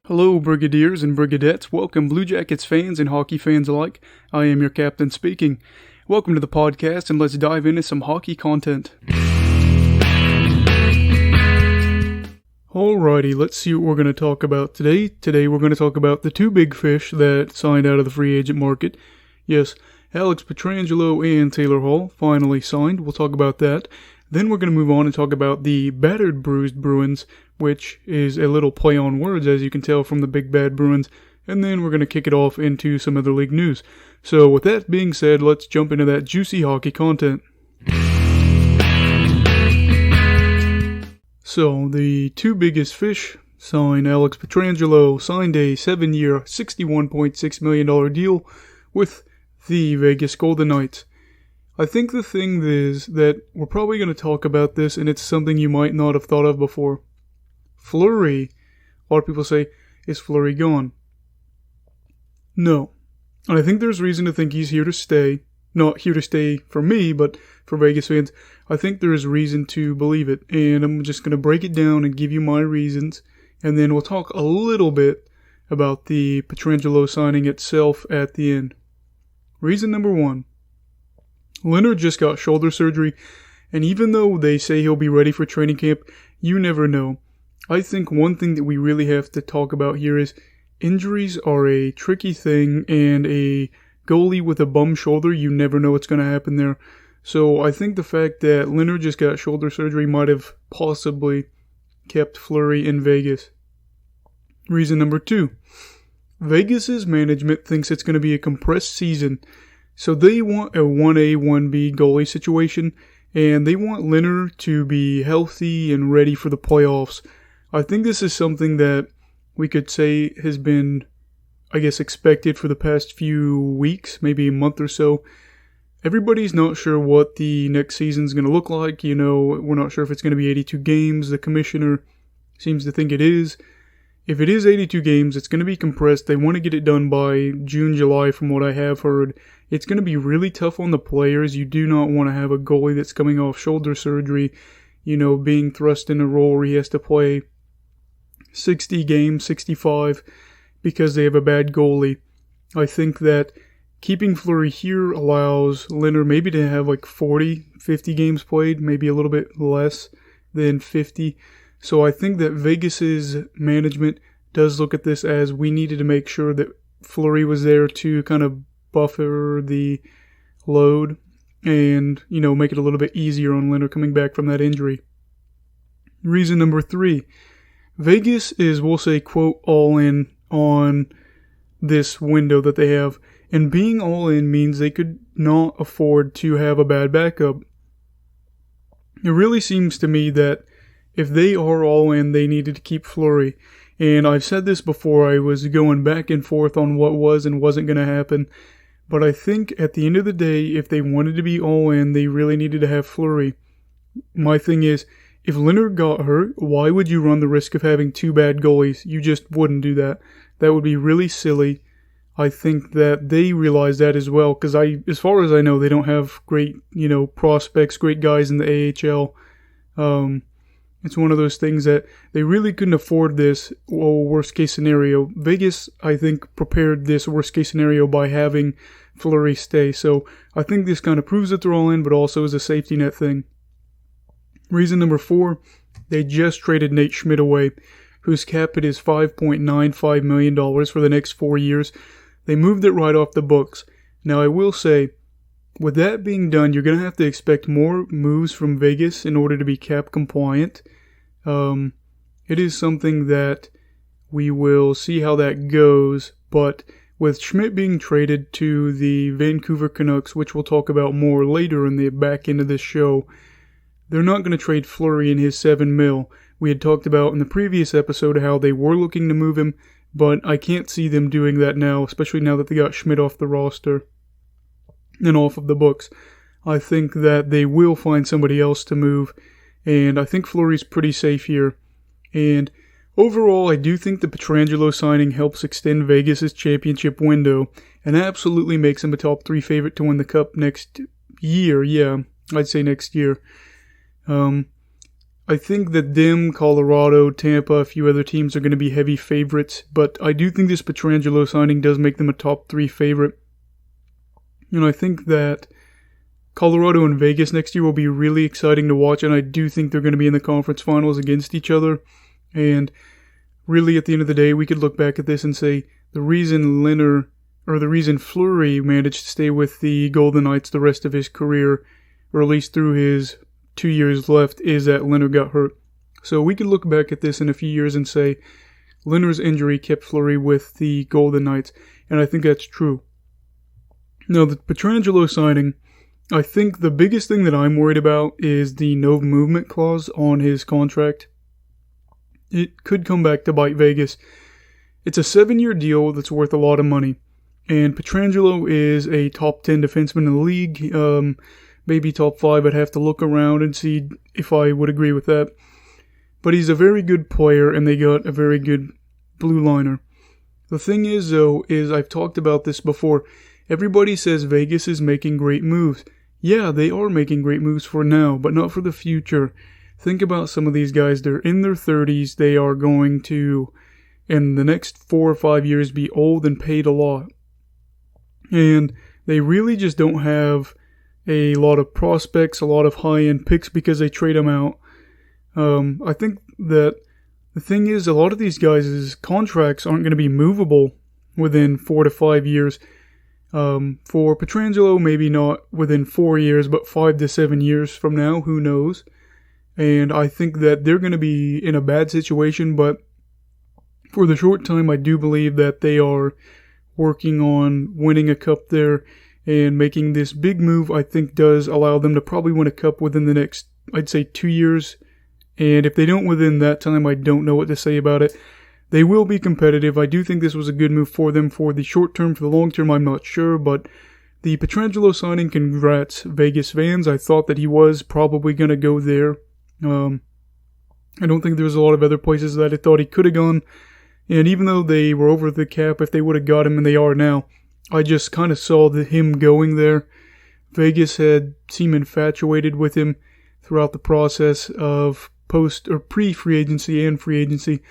Hello, Brigadiers and Brigadettes. Welcome, Blue Jackets fans and hockey fans alike. I am your captain speaking. Welcome to the podcast, and let's dive into some hockey content. Alrighty, let's see what we're going to talk about today. Today we're going to talk about the two big fish that signed out of the free agent market. Yes, Alex Pietrangelo and Taylor Hall finally signed. We'll talk about that. Then we're going to move on and talk about the battered bruised Bruins, which is a little play on words, as you can tell from the big bad Bruins. And then we're going to kick it off into some other league news. So with that being said, let's jump into that juicy hockey content. So the two biggest fish signed. Alex Pietrangelo signed a 7-year, $61.6 million deal with the Vegas Golden Knights. I think the thing is that we're probably going to talk about this, and it's something you might not have thought of before. Fleury. A lot of people say, is Fleury gone? No. And I think there's reason to think he's here to stay. Not here to stay for me, but for Vegas fans. I think there is reason to believe it. And I'm just going to break it down and give you my reasons. And then we'll talk a little bit about the Pietrangelo signing itself at the end. Reason number one. Leonard just got shoulder surgery, and even though they say he'll be ready for training camp, you never know. I think one thing that we really have to talk about here is injuries are a tricky thing, and a goalie with a bum shoulder, you never know what's going to happen there. So I think the fact that Leonard just got shoulder surgery might have possibly kept Fleury in Vegas. Reason number two. Vegas's management thinks it's going to be a compressed season. So they want a 1A, 1B goalie situation, and they want Leonard to be healthy and ready for the playoffs. I think this is something that we could say has been, expected for the past few weeks, maybe a month or so. Everybody's not sure what the next season's going to look like. We're not sure if it's going to be 82 games. The commissioner seems to think it is. If it is 82 games, it's going to be compressed. They want to get it done by June, July, from what I have heard. It's going to be really tough on the players. You do not want to have a goalie that's coming off shoulder surgery, being thrust in a role where he has to play 60 games, 65, because they have a bad goalie. I think that keeping Fleury here allows Leonard maybe to have 40, 50 games played, maybe a little bit less than 50. So I think that Vegas's management does look at this as we needed to make sure that Fleury was there to kind of buffer the load and, make it a little bit easier on Leonard coming back from that injury. Reason number three. Vegas is, we'll say, quote, all in on this window that they have. And being all in means they could not afford to have a bad backup. It really seems to me that if they are all in, they needed to keep Fleury. And I've said this before, I was going back and forth on what was and wasn't going to happen. But I think at the end of the day, if they wanted to be all in, they really needed to have Fleury. My thing is, if Leonard got hurt, why would you run the risk of having two bad goalies? You just wouldn't do that. That would be really silly. I think that they realize that as well, because as far as I know, they don't have great, prospects, great guys in the AHL. It's one of those things that they really couldn't afford this worst case scenario. Vegas, I think, prepared this worst case scenario by having Fleury stay. So I think this kind of proves that they're all in, but also is a safety net thing. Reason number four, they just traded Nate Schmidt away, whose cap hit is $5.95 million for the next 4 years. They moved it right off the books. Now I will say, with that being done, you're going to have to expect more moves from Vegas in order to be cap compliant. It is something that we will see how that goes, but with Schmidt being traded to the Vancouver Canucks, which we'll talk about more later in the back end of this show, they're not going to trade Fleury in his $7 million. We had talked about in the previous episode how they were looking to move him, but I can't see them doing that now, especially now that they got Schmidt off the roster and off of the books. I think that they will find somebody else to move, and I think Fleury's pretty safe here. And overall, I do think the Pietrangelo signing helps extend Vegas' championship window, and absolutely makes him a top 3 favorite to win the Cup next year. Yeah, I'd say next year. I think that them, Colorado, Tampa, a few other teams are going to be heavy favorites, but I do think this Pietrangelo signing does make them a top 3 favorite. And I think that Colorado and Vegas next year will be really exciting to watch, and I do think they're going to be in the conference finals against each other. And really, at the end of the day, we could look back at this and say the reason Fleury managed to stay with the Golden Knights the rest of his career, or at least through his 2 years left, is that Leonard got hurt. So we could look back at this in a few years and say Leonard's injury kept Fleury with the Golden Knights, and I think that's true. Now, the Pietrangelo signing, I think the biggest thing that I'm worried about is the no movement clause on his contract. It could come back to bite Vegas. It's a 7-year deal that's worth a lot of money, and Pietrangelo is a top 10 defenseman in the league, maybe top 5. I'd have to look around and see if I would agree with that. But he's a very good player, and they got a very good blue liner. The thing is, though, I've talked about this before. Everybody says Vegas is making great moves. Yeah, they are making great moves for now, but not for the future. Think about some of these guys. They're in their 30s. They are going to, in the next 4 or 5 years, be old and paid a lot. And they really just don't have a lot of prospects, a lot of high-end picks because they trade them out. I think that the thing is, a lot of these guys' contracts aren't going to be movable within 4 to 5 years. For Pietrangelo, maybe not within 4 years, but 5 to 7 years from now, who knows? And I think that they're going to be in a bad situation, but for the short time, I do believe that they are working on winning a cup there, and making this big move, I think, does allow them to probably win a cup within the next, I'd say, 2 years. And if they don't within that time, I don't know what to say about it. They will be competitive. I do think this was a good move for them for the short term. For the long term, I'm not sure. But the Pietrangelo signing, congrats, Vegas fans. I thought that he was probably going to go there. I don't think there's a lot of other places that I thought he could have gone. And even though they were over the cap, if they would have got him, and they are now, I just kind of saw him going there. Vegas had seemed infatuated with him throughout the process of post or pre-free agency and free agency.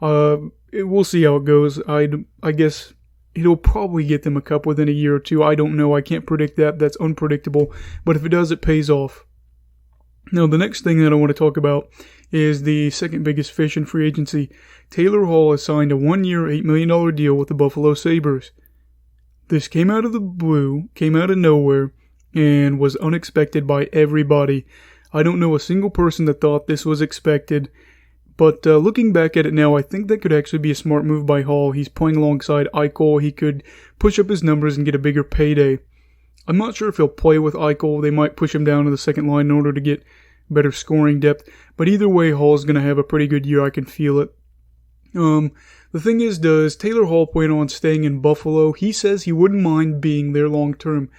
We'll see how it goes. I guess it'll probably get them a cup within a year or two. I don't know. I can't predict that. That's unpredictable. But if it does, it pays off. Now, the next thing that I want to talk about is the second biggest fish in free agency. Taylor Hall has signed a 1-year, $8 million deal with the Buffalo Sabres. This came out of the blue, came out of nowhere, and was unexpected by everybody. I don't know a single person that thought this was expected. But looking back at it now, I think that could actually be a smart move by Hall. He's playing alongside Eichel. He could push up his numbers and get a bigger payday. I'm not sure if he'll play with Eichel. They might push him down to the second line in order to get better scoring depth. But either way, Hall's going to have a pretty good year. I can feel it. The thing is, does Taylor Hall plan on staying in Buffalo? He says he wouldn't mind being there long term.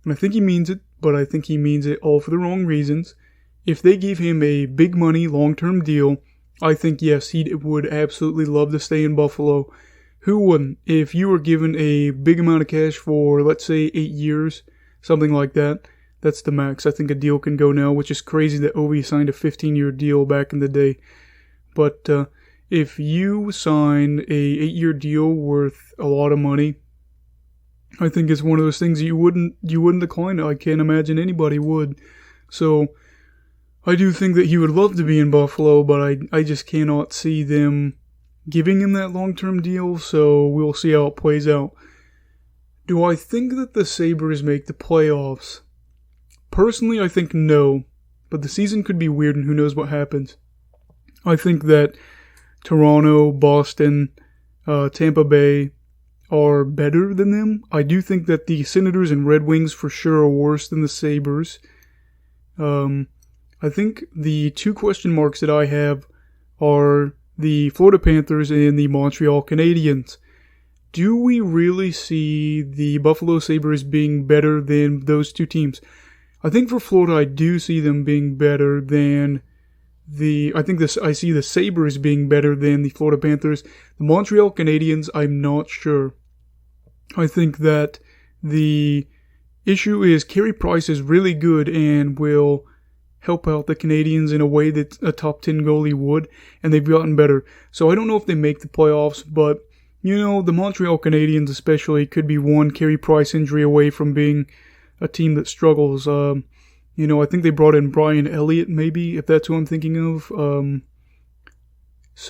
And I think he means it, but I think he means it all for the wrong reasons. If they gave him a big money, long-term deal, I think, yes, he would absolutely love to stay in Buffalo. Who wouldn't? If you were given a big amount of cash for, let's say, 8 years, something like that, that's the max. I think a deal can go now, which is crazy that Ovi signed a 15-year deal back in the day. But if you sign a 8-year deal worth a lot of money, I think it's one of those things you wouldn't decline it. I can't imagine anybody would. So I do think that he would love to be in Buffalo, but I just cannot see them giving him that long-term deal, so we'll see how it plays out. Do I think that the Sabres make the playoffs? Personally, I think no, but the season could be weird and who knows what happens. I think that Toronto, Boston, Tampa Bay are better than them. I do think that the Senators and Red Wings for sure are worse than the Sabres. I think the two question marks that I have are the Florida Panthers and the Montreal Canadiens. Do we really see the Buffalo Sabres being better than those two teams? I think for Florida, I do see them being better than I see the Sabres being better than the Florida Panthers. The Montreal Canadiens, I'm not sure. I think that the issue is Carey Price is really good and will help out the Canadiens in a way that a top 10 goalie would, and they've gotten better. So I don't know if they make the playoffs, but, the Montreal Canadiens especially could be one Carey Price injury away from being a team that struggles. I think they brought in Brian Elliott, maybe, if that's who I'm thinking of.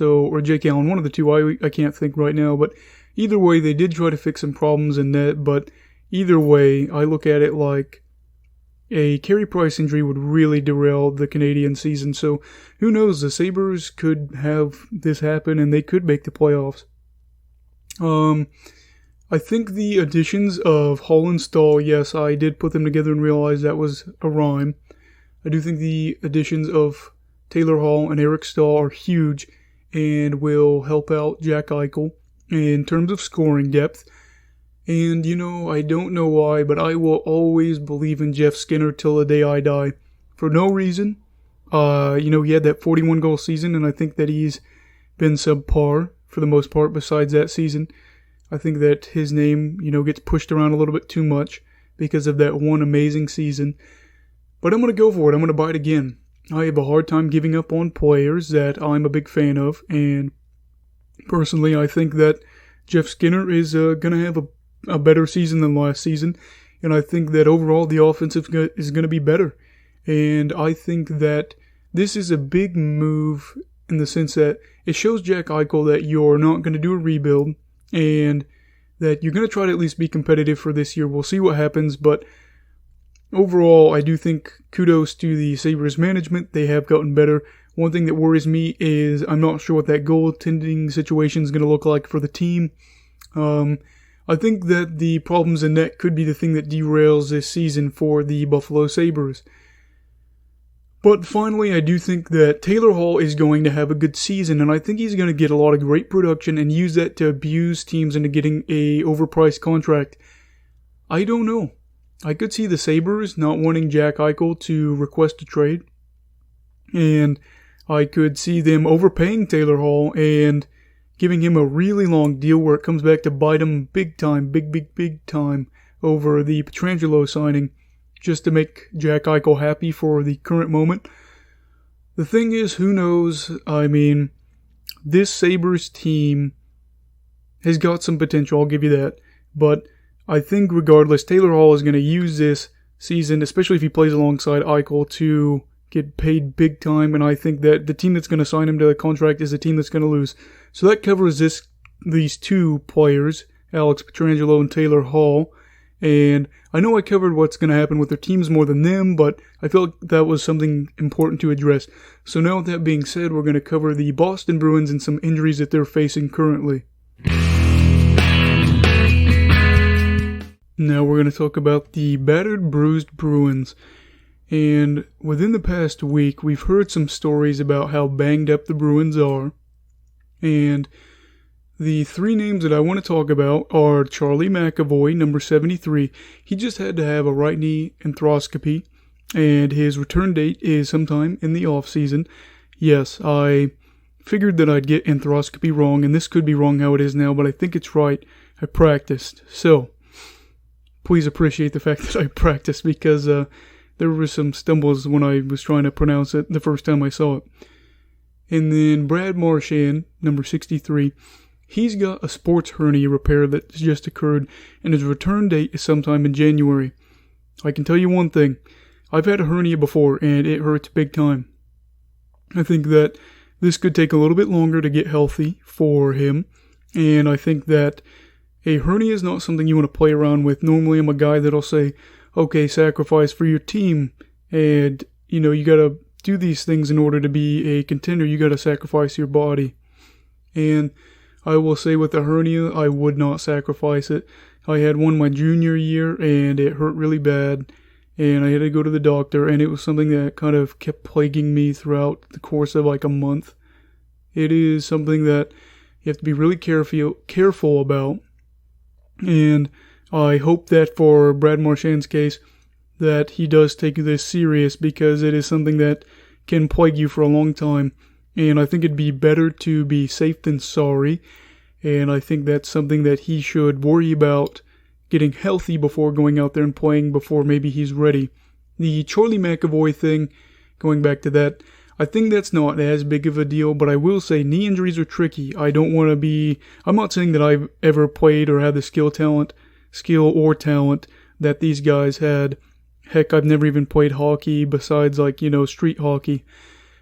Or Jake Allen, one of the two. I can't think right now, but either way, they did try to fix some problems in net, but either way, I look at it like a Carey Price injury would really derail the Canadian season. So who knows? The Sabres could have this happen and they could make the playoffs. I think the additions of Hall and Stahl, yes, I did put them together and realize that was a rhyme. I do think the additions of Taylor Hall and Eric Stahl are huge and will help out Jack Eichel in terms of scoring depth. And, I don't know why, but I will always believe in Jeff Skinner till the day I die. For no reason. He had that 41-goal season, and I think that he's been subpar for the most part besides that season. I think that his name, gets pushed around a little bit too much because of that one amazing season. But I'm going to go for it. I'm going to buy it again. I have a hard time giving up on players that I'm a big fan of, and personally, I think that Jeff Skinner is going to have a better season than last season, and I think that overall the offensive is going to be better. And I think that this is a big move in the sense that it shows Jack Eichel that you're not going to do a rebuild and that you're going to try to at least be competitive for this year. We'll see what happens, but overall I do think kudos to the Sabres management. They have gotten better. One thing that worries me is I'm not sure what that goaltending situation is going to look like for the team. I think that the problems in net could be the thing that derails this season for the Buffalo Sabres. But finally, I do think that Taylor Hall is going to have a good season, and I think he's going to get a lot of great production and use that to abuse teams into getting a overpriced contract. I don't know. I could see the Sabres not wanting Jack Eichel to request a trade, and I could see them overpaying Taylor Hall and giving him a really long deal where it comes back to bite him big time, big time over the Pietrangelo signing just to make Jack Eichel happy for the current moment. The thing is, who knows? I mean, this Sabres team has got some potential, I'll give you that. But I think regardless, Taylor Hall is going to use this season, especially if he plays alongside Eichel, to get paid big time, and I think that the team that's going to sign him to the contract is the team that's going to lose. So that covers these two players, Alex Pietrangelo and Taylor Hall. And I know I covered what's going to happen with their teams more than them, but I felt like that was something important to address. So now with that being said, we're going to cover the Boston Bruins and some injuries that they're facing currently. Now we're going to talk about the battered, bruised Bruins. And within the past week, we've heard some stories about how banged up the Bruins are. And the three names that I want to talk about are Charlie McAvoy, number 73. He just had to have a right knee arthroscopy, and his return date is sometime in the off-season. Yes, I figured that I'd get arthroscopy wrong, and this could be wrong how it is now, but I think it's right. I practiced. So, please appreciate the fact that I practiced, because there were some stumbles when I was trying to pronounce it the first time I saw it. And then Brad Marchand, number 63, he's got a sports hernia repair that's just occurred, and his return date is sometime in January. I can tell you one thing. I've had a hernia before, and it hurts big time. I think that this could take a little bit longer to get healthy for him, and I think that a hernia is not something you want to play around with. Normally, I'm a guy that'll say, okay, sacrifice for your team, and, you gotta do these things in order to be a contender. You gotta sacrifice your body. And I will say with the hernia, I would not sacrifice it. I had one my junior year, and it hurt really bad, and I had to go to the doctor, and it was something that kind of kept plaguing me throughout the course of like a month. It is something that you have to be really careful about, and I hope that for Brad Marchand's case, that he does take this serious, because it is something that can plague you for a long time. And I think it'd be better to be safe than sorry. And I think that's something that he should worry about, getting healthy before going out there and playing, before maybe he's ready. The Charlie McAvoy thing going back to that, I think that's not as big of a deal, but I will say knee injuries are tricky. I'm not saying that I've ever played or had the skill or talent that these guys had. Heck, I've never even played hockey besides street hockey.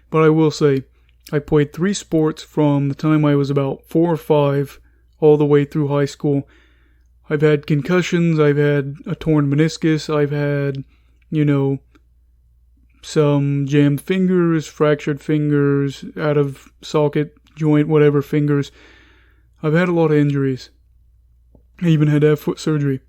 But I will say, I played 3 sports from the time I was about 4 or 5 all the way through high school. I've had concussions, I've had a torn meniscus, I've had, some jammed fingers, fractured fingers, out of socket, joint, whatever fingers. I've had a lot of injuries. I even had to have foot surgery.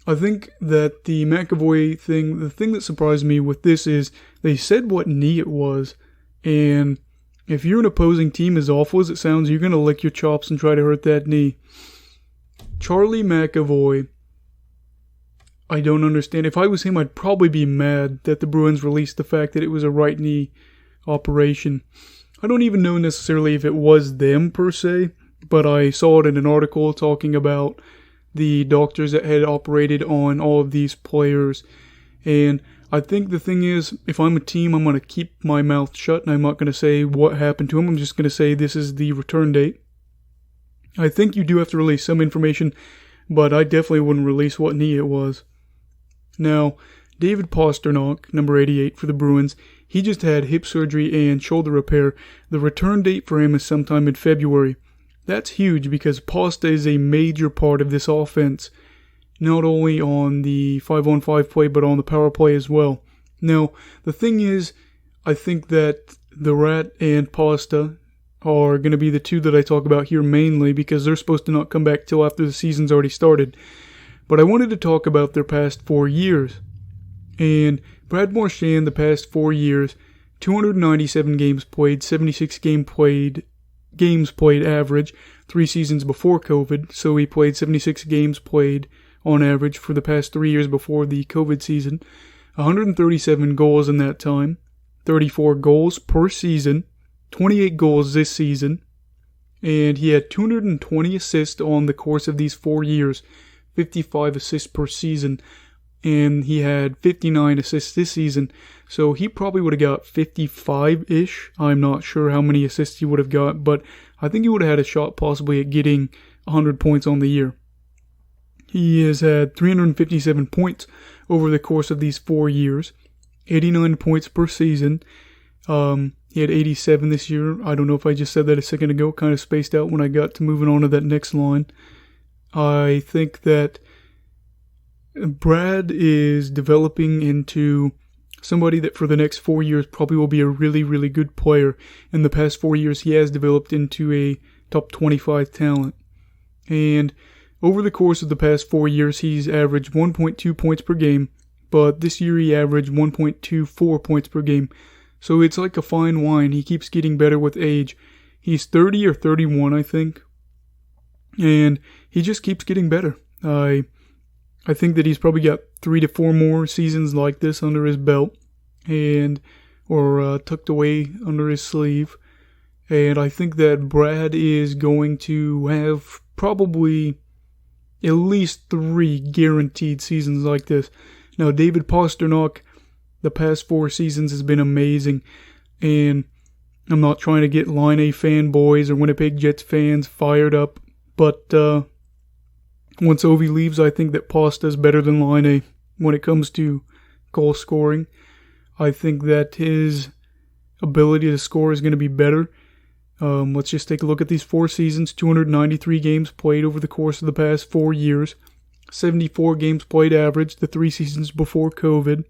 I think that the McAvoy thing, the thing that surprised me with this is they said what knee it was, and if you're an opposing team, as awful as it sounds, you're going to lick your chops and try to hurt that knee. Charlie McAvoy, I don't understand. If I was him, I'd probably be mad that the Bruins released the fact that it was a right knee operation. I don't even know necessarily if it was them per se, but I saw it in an article talking about the doctors that had operated on all of these players. And I think the thing is, if I'm a team, I'm going to keep my mouth shut and I'm not going to say what happened to him. I'm just going to say this is the return date. I think you do have to release some information, but I definitely wouldn't release what knee it was. Now, David Pastrnak, number 88 for the Bruins, he just had hip surgery and shoulder repair. The return date for him is sometime in February. That's huge because Pasta is a major part of this offense, not only on the 5-on-5 play, but on the power play as well. Now, the thing is, I think that the Rat and Pasta are going to be the two that I talk about here mainly because they're supposed to not come back till after the season's already started. But I wanted to talk about their past 4 years. And Brad Marchand, the past 4 years, 297 games played, 76 games played average, 3 seasons before COVID, so he played 76 games played on average for the past 3 years before the COVID season, 137 goals in that time, 34 goals per season, 28 goals this season, and he had 220 assists on the course of these 4 years, 55 assists per season, and he had 59 assists this season, so he probably would have got 55-ish. I'm not sure how many assists he would have got, but I think he would have had a shot possibly at getting 100 points on the year. He has had 357 points over the course of these 4 years, 89 points per season. He had 87 this year. I don't know if I just said that a second ago, kind of spaced out when I got to moving on to that next line. I think that Brad is developing into somebody that for the next 4 years probably will be a really, really good player. In the past 4 years, he has developed into a top 25 talent. And over the course of the past 4 years, he's averaged 1.2 points per game, but this year he averaged 1.24 points per game. So it's like a fine wine. He keeps getting better with age. He's 30 or 31, I think. And he just keeps getting better. I think that he's probably got 3 to 4 more seasons like this under his belt or tucked away under his sleeve. And I think that Brad is going to have probably at least 3 guaranteed seasons like this. Now, David Pastrnak, the past 4 seasons has been amazing. And I'm not trying to get Line A fanboys or Winnipeg Jets fans fired up. But once Ovi leaves, I think that Pasta's better than Line A when it comes to goal scoring. I think that his ability to score is going to be better. Let's just take a look at these 4 seasons. 293 games played over the course of the past 4 years. 74 games played average the 3 seasons before COVID.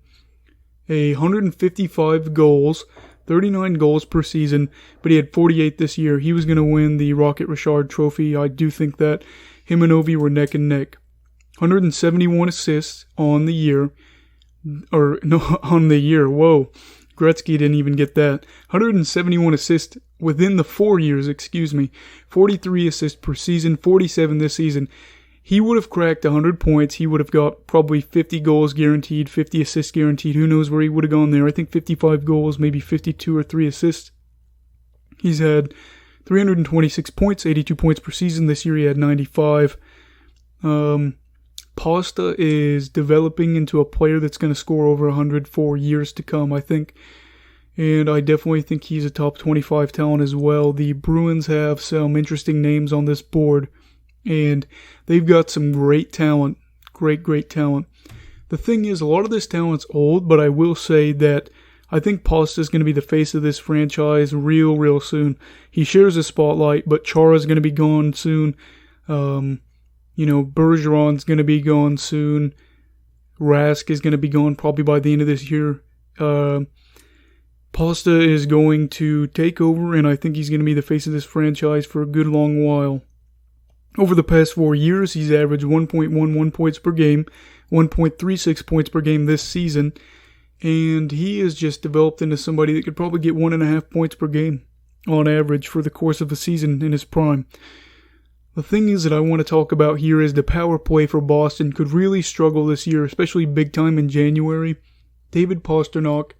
155 goals, 39 goals per season, but he had 48 this year. He was going to win the Rocket Richard Trophy. I do think that him and Ovi were neck and neck. 171 assists on the year. Whoa. Gretzky didn't even get that. 171 assists within the 4 years, 43 assists per season, 47 this season. He would have cracked 100 points. He would have got probably 50 goals guaranteed, 50 assists guaranteed. Who knows where he would have gone there. I think 55 goals, maybe 52 or 3 assists. He's had 326 points, 82 points per season. This year he had 95. Pasta is developing into a player that's going to score over 100 for years to come. I think and I definitely think he's a top 25 talent as well. The Bruins have some interesting names on this board, and they've got some great talent. Great talent. The thing is, a lot of this talent's old, but I will say that I think Pasta's going to be the face of this franchise real soon. He shares the spotlight, but Chara's going to be gone soon. Bergeron's going to be gone soon. Rask is going to be gone probably by the end of this year. Pasta is going to take over, and I think he's going to be the face of this franchise for a good long while. Over the past 4 years, he's averaged 1.11 points per game, 1.36 points per game this season, and he has just developed into somebody that could probably get 1.5 points per game on average for the course of a season in his prime. The thing is that I want to talk about here is the power play for Boston could really struggle this year, especially big time in January. David Pastrnak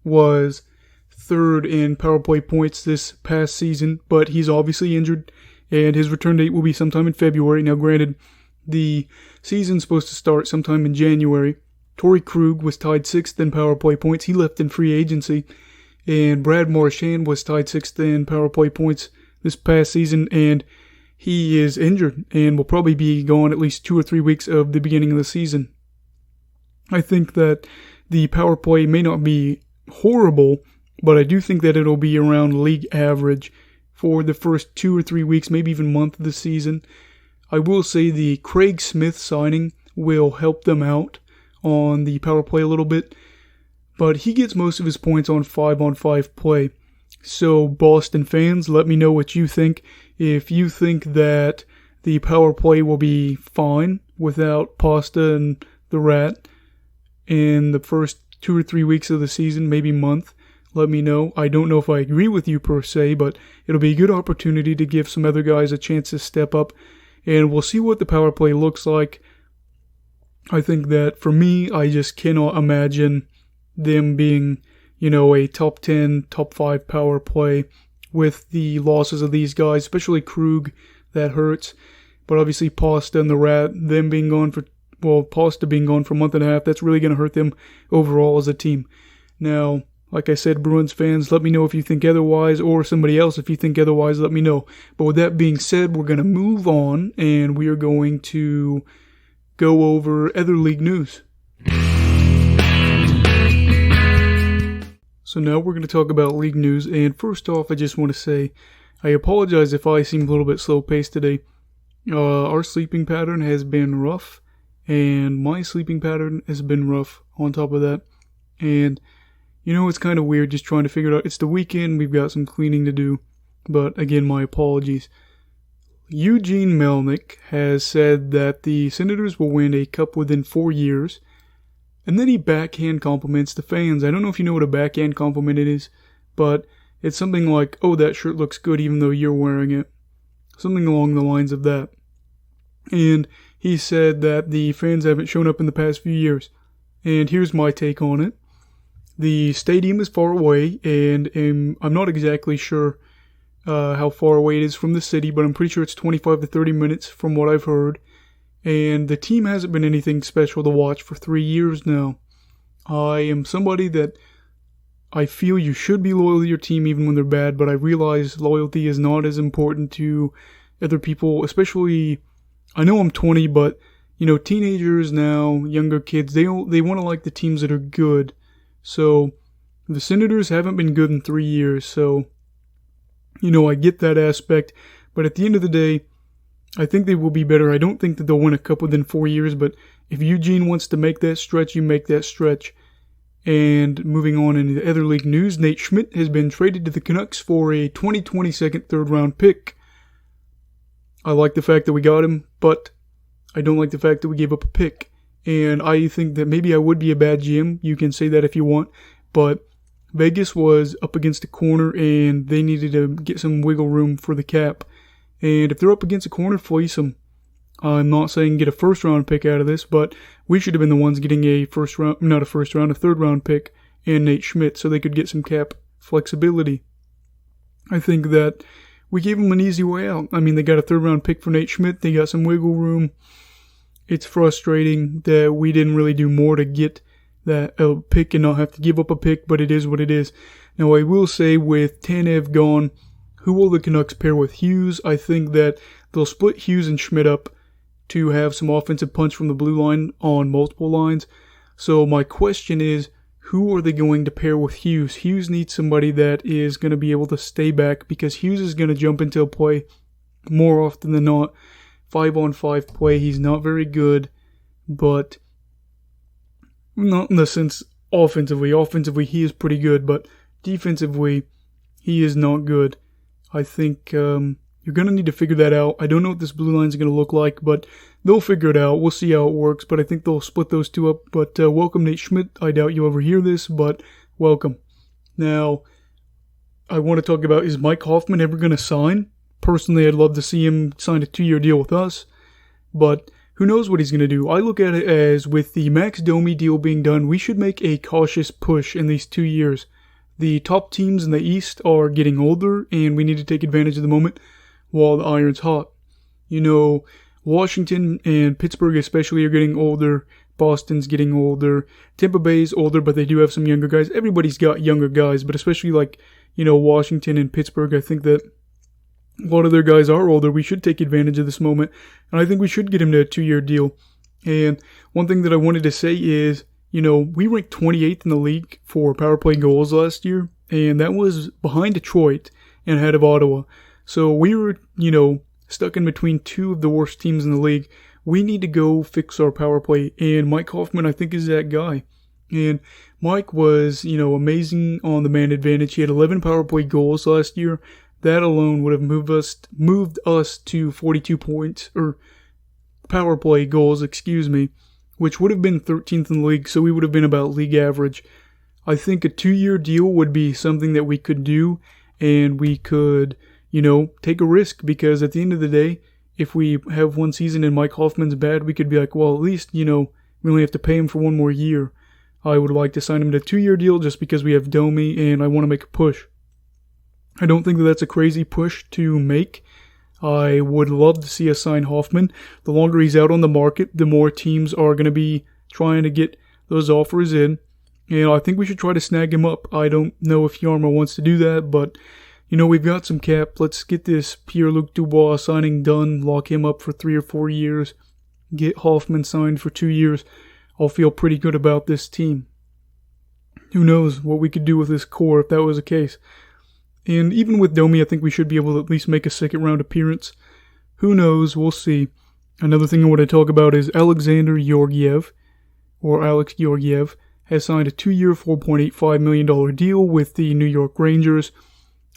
was third in power play points this past season, but he's obviously injured, and his return date will be sometime in February. Now, granted, the season's supposed to start sometime in January. Torrey Krug was tied 6th in power play points. He left in free agency. And Brad Marchand was tied 6th in power play points this past season, and he is injured and will probably be gone at least 2 or 3 weeks of the beginning of the season. I think that the power play may not be horrible, but I do think that it'll be around league average for the first 2 or 3 weeks, maybe even month of the season. I will say the Craig Smith signing will help them out on the power play a little bit, but he gets most of his points on 5-on-5 play. So Boston fans, let me know what you think. If you think that the power play will be fine without Pasta and the Rat in the first 2 or 3 weeks of the season, maybe month, let me know. I don't know if I agree with you per se, but it'll be a good opportunity to give some other guys a chance to step up, and we'll see what the power play looks like. I think that for me, I just cannot imagine them being, a top 10, top 5 power play with the losses of these guys, especially Krug. That hurts. But obviously Pasta and the Rat, them being gone Pasta being gone for a month and a half, that's really going to hurt them overall as a team. Now, like I said, Bruins fans, let me know if you think otherwise, or somebody else, if you think otherwise, let me know. But with that being said, we're going to move on, and we are going to go over other league news. So now we're going to talk about league news, and first off, I just want to say, I apologize if I seem a little bit slow-paced today. Our sleeping pattern has been rough, and my sleeping pattern has been rough on top of that, and it's kind of weird just trying to figure it out. It's the weekend, we've got some cleaning to do, but again, my apologies. Eugene Melnyk has said that the Senators will win a cup within 4 years, and then he backhand compliments the fans. I don't know if you know what a backhand compliment it is, but it's something like, "Oh, that shirt looks good even though you're wearing it." Something along the lines of that. And he said that the fans haven't shown up in the past few years. And here's my take on it. The stadium is far away, and I'm not exactly sure how far away it is from the city, but I'm pretty sure it's 25 to 30 minutes from what I've heard. And the team hasn't been anything special to watch for 3 years now. I am somebody that I feel you should be loyal to your team even when they're bad, but I realize loyalty is not as important to other people, especially, I know I'm 20, but, teenagers now, younger kids, they want to like the teams that are good. So, the Senators haven't been good in 3 years, so, I get that aspect, but at the end of the day, I think they will be better. I don't think that they'll win a cup within 4 years, but if Eugene wants to make that stretch, you make that stretch. And moving on into the other league news, Nate Schmidt has been traded to the Canucks for a 2020 second, third round pick. I like the fact that we got him, but I don't like the fact that we gave up a pick. And I think that maybe I would be a bad GM. You can say that if you want. But Vegas was up against a corner, and they needed to get some wiggle room for the cap. And if they're up against a corner, fleece them. I'm not saying get a first-round pick out of this, but we should have been the ones getting a third-round pick and Nate Schmidt so they could get some cap flexibility. I think that we gave them an easy way out. I mean, they got a third-round pick for Nate Schmidt. They got some wiggle room. It's frustrating that we didn't really do more to get that pick and not have to give up a pick, but it is what it is. Now, I will say with Tanev gone, who will the Canucks pair with? Hughes. I think that they'll split Hughes and Schmidt up to have some offensive punch from the blue line on multiple lines. So my question is, who are they going to pair with Hughes? Hughes needs somebody that is going to be able to stay back because Hughes is going to jump into a play more often than not. 5-on-5 play, he's not very good, but not in the sense offensively. Offensively, he is pretty good, but defensively, he is not good. I think you're going to need to figure that out. I don't know what this blue line is going to look like, but they'll figure it out. We'll see how it works, but I think they'll split those two up. But welcome, Nate Schmidt. I doubt you'll ever hear this, but welcome. Now, I want to talk about, is Mike Hoffman ever going to sign? Personally, I'd love to see him sign a 2-year deal with us, but who knows what he's going to do. I look at it as, with the Max Domi deal being done, we should make a cautious push in these 2 years. The top teams in the East are getting older, and we need to take advantage of the moment while the iron's hot. You know, Washington and Pittsburgh especially are getting older. Boston's getting older. Tampa Bay's older, but they do have some younger guys. Everybody's got younger guys, but especially Washington and Pittsburgh, I think that a lot of their guys are older. We should take advantage of this moment, and I think we should get him to a 2-year deal. And one thing that I wanted to say is, we ranked 28th in the league for power play goals last year, and that was behind Detroit and ahead of Ottawa. So we were, stuck in between two of the worst teams in the league. We need to go fix our power play, and Mike Hoffman, I think, is that guy. And Mike was, amazing on the man advantage. He had 11 power play goals last year. That alone would have moved us to 42 points, or power play goals, which would have been 13th in the league, so we would have been about league average. I think a 2-year deal would be something that we could do, and we could, take a risk, because at the end of the day, if we have one season and Mike Hoffman's bad, we could be like, well, at least, we only have to pay him for 1 more year. I would like to sign him to a 2-year deal just because we have Domi, and I want to make a push. I don't think that that's a crazy push to make. I would love to see us sign Hoffman. The longer he's out on the market, the more teams are going to be trying to get those offers in. And I think we should try to snag him up. I don't know if Yarmer wants to do that, but, we've got some cap. Let's get this Pierre-Luc Dubois signing done, lock him up for 3 or 4 years, get Hoffman signed for 2 years. I'll feel pretty good about this team. Who knows what we could do with this core if that was the case. And even with Domi, I think we should be able to at least make a second-round appearance. Who knows? We'll see. Another thing I want to talk about is Alexander Georgiev, or Alex Georgiev, has signed a 2-year, $4.85 million deal with the New York Rangers.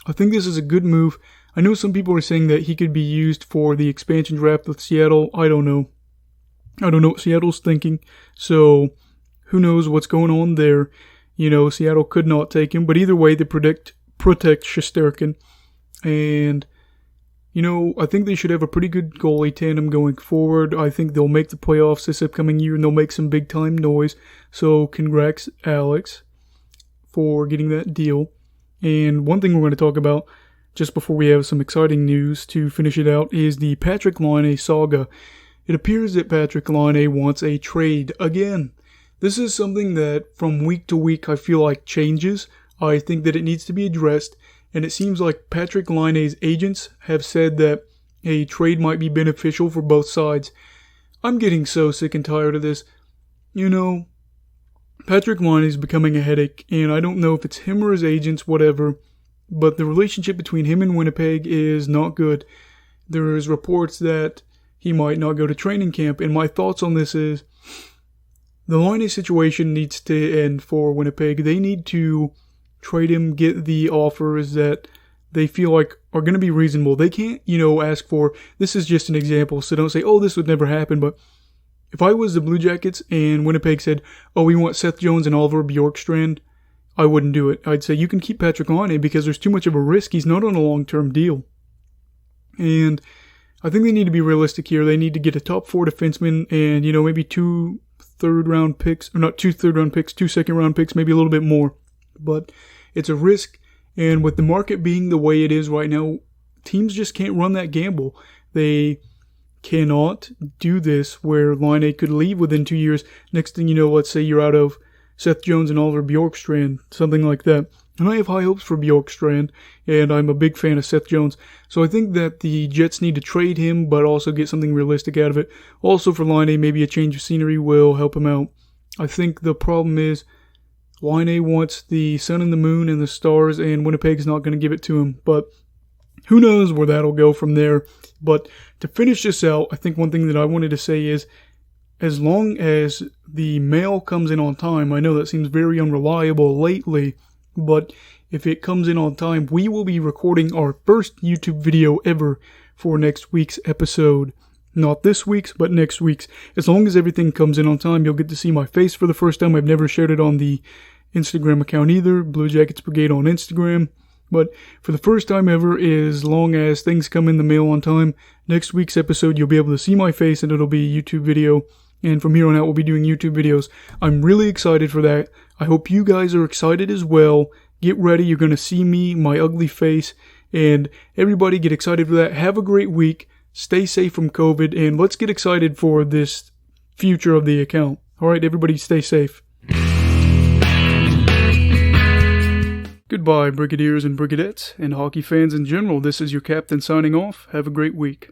I think this is a good move. I know some people are saying that he could be used for the expansion draft with Seattle. I don't know. I don't know what Seattle's thinking. So, who knows what's going on there. Seattle could not take him. But either way, they protect Shesterkin. And, I think they should have a pretty good goalie tandem going forward. I think they'll make the playoffs this upcoming year, and they'll make some big-time noise. So, congrats, Alex, for getting that deal. And one thing we're going to talk about, just before we have some exciting news to finish it out, is the Patrick Laine saga. It appears that Patrick Laine wants a trade again. This is something that, from week to week, I feel like changes. I think that it needs to be addressed, and it seems like Patrick Laine's agents have said that a trade might be beneficial for both sides. I'm getting so sick and tired of this. Patrick Laine is becoming a headache, and I don't know if it's him or his agents, whatever, but the relationship between him and Winnipeg is not good. There's reports that he might not go to training camp, and my thoughts on this is the Laine situation needs to end for Winnipeg. They need to trade him, get the offers that they feel like are going to be reasonable. They can't, ask for, this is just an example, so don't say, oh, this would never happen, but if I was the Blue Jackets and Winnipeg said, oh, we want Seth Jones and Oliver Bjorkstrand, I wouldn't do it. I'd say, you can keep Patrick Laine because there's too much of a risk. He's not on a long-term deal. And I think they need to be realistic here. They need to get a top 4 defenseman and, maybe 2 third-round picks, or not 2 third-round picks, 2 second-round picks, maybe a little bit more. But it's a risk, and with the market being the way it is right now, teams just can't run that gamble. They cannot do this where Laine could leave within 2 years. Next thing you know, let's say you're out of Seth Jones and Oliver Bjorkstrand, something like that. And I have high hopes for Bjorkstrand, and I'm a big fan of Seth Jones. So I think that the Jets need to trade him, but also get something realistic out of it. Also for Laine, maybe a change of scenery will help him out. I think the problem is Laine wants the sun and the moon and the stars, and Winnipeg's not going to give it to him. But who knows where that'll go from there. But to finish this out, I think one thing that I wanted to say is, as long as the mail comes in on time, I know that seems very unreliable lately, but if it comes in on time, we will be recording our first YouTube video ever for next week's episode. Not this week's, but next week's. As long as everything comes in on time, you'll get to see my face for the first time. I've never shared it on the Instagram account either, Blue Jackets Brigade on Instagram. But for the first time ever, as long as things come in the mail on time, next week's episode you'll be able to see my face and it'll be a YouTube video. And from here on out, we'll be doing YouTube videos. I'm really excited for that. I hope you guys are excited as well. Get ready. You're going to see me, my ugly face. And everybody get excited for that. Have a great week. Stay safe from COVID. And let's get excited for this future of the account. All right, everybody stay safe. Goodbye, Brigadiers and Brigadettes, and hockey fans in general. This is your captain signing off. Have a great week.